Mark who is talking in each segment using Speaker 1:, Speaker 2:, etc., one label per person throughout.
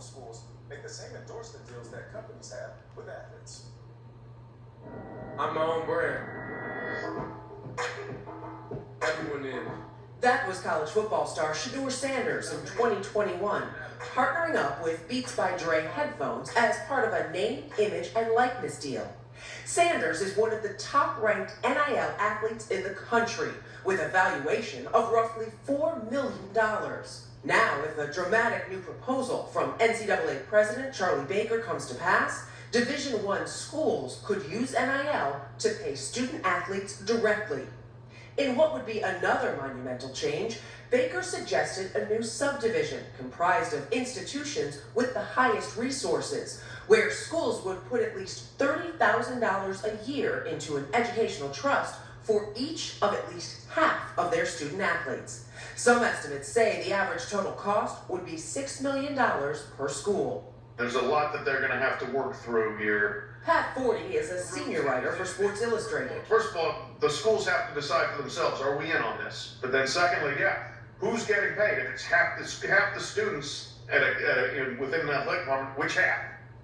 Speaker 1: schools make the same endorsement deals that companies have with athletes.
Speaker 2: I'm my own brand. Everyone in.
Speaker 3: That was college football star Shedeur Sanders in 2021, partnering up with Beats by Dre headphones as part of a name, image, and likeness deal. Sanders is one of the top-ranked NIL athletes in the country, with a valuation of roughly $4 million. Now, if a dramatic new proposal from NCAA President Charlie Baker comes to pass, Division I schools could use NIL to pay student athletes directly. In what would be another monumental change, Baker suggested a new subdivision comprised of institutions with the highest resources, where schools would put at least $30,000 a year into an educational trust for each of at least half of their student athletes. Some estimates say the average total cost would be $6 million per school.
Speaker 4: There's a lot that they're going to have to work through here.
Speaker 3: Pat Forty is a senior writer for Sports Illustrated.
Speaker 4: First of all, the schools have to decide for themselves, are we in on this? But then secondly, who's getting paid? If it's half the students within the athletic department, which half?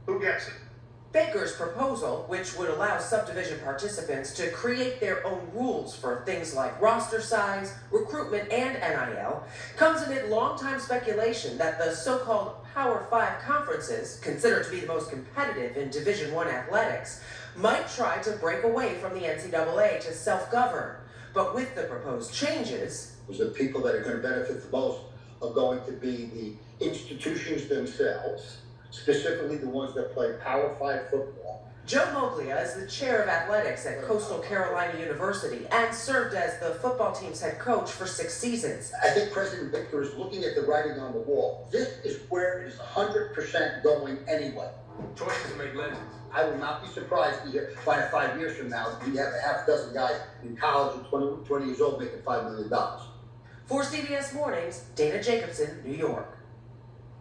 Speaker 4: Who gets it?
Speaker 3: Baker's proposal, which would allow subdivision participants to create their own rules for things like roster size, recruitment, and NIL, comes amid longtime speculation that the so-called Power 5 conferences, considered to be the most competitive in Division I athletics, might try to break away from the NCAA to self-govern. But with the proposed changes,
Speaker 5: the people that are going to benefit the most are going to be the institutions themselves, specifically the ones that play Power 5 football.
Speaker 3: Joe Moglia is the chair of athletics at Coastal Carolina University and served as the football team's head coach for 6 seasons.
Speaker 5: I think President Baker is looking at the writing on the wall. This is where it is 100% going anyway.
Speaker 2: Choices make legends.
Speaker 5: I will not be surprised to hear 5 years from now we have a half dozen guys in college at 20 years old making $5 million.
Speaker 3: For CBS Mornings, Dana Jacobson, New York.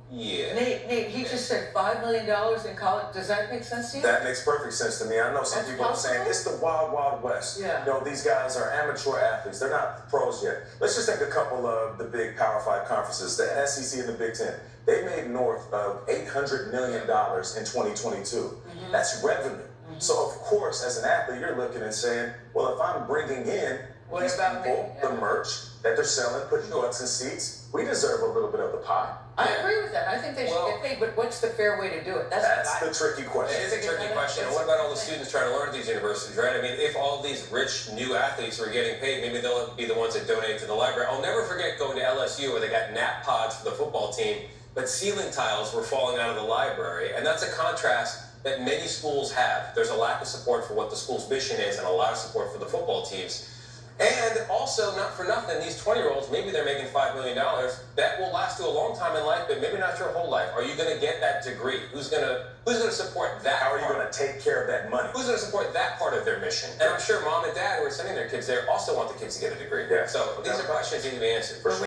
Speaker 6: Yeah.
Speaker 7: Nate, he just said $5 million in college. Does that make sense to you?
Speaker 1: That makes perfect sense to me. I know some
Speaker 7: That's
Speaker 1: people are saying
Speaker 7: possible?
Speaker 1: it's the wild, wild west.
Speaker 7: Yeah.
Speaker 1: You know, these guys are amateur athletes. They're not pros yet. Let's just take a couple of the big Power 5 conferences, the SEC and the Big Ten. They made north of $800 million in 2022. That's revenue. So, of course, as an athlete, you're looking and saying, well, if I'm bringing in
Speaker 7: What
Speaker 1: these
Speaker 7: about me?
Speaker 1: people, the merch that they're selling, putting butts in seats, we deserve a little bit of the pie.
Speaker 7: I agree with that. I think they should get paid, but what's the fair way to do it?
Speaker 1: That's the tricky
Speaker 6: It
Speaker 1: question.
Speaker 6: is a tricky question. And what about all the students trying to learn at these universities, right? I mean, if all these rich new athletes are getting paid, maybe they'll be the ones that donate to the library. I'll never forget going to LSU where they got nap pods for the football team, but ceiling tiles were falling out of the library. And that's a contrast that many schools have. There's a lack of support for what the school's mission is and a lot of support for the football teams. And also, not for nothing, these 20-year-olds, maybe they're making $5 million. That will last you a long time in life, but maybe not your whole life. Are you going to get that degree? Who's going to support that?
Speaker 1: How are you going to take care of that money?
Speaker 6: Who's going to support that part of their mission? And I'm sure mom and dad who are sending their kids there also want the kids to get a degree.
Speaker 1: Yeah.
Speaker 6: So these are questions that need to be answered.
Speaker 1: For sure.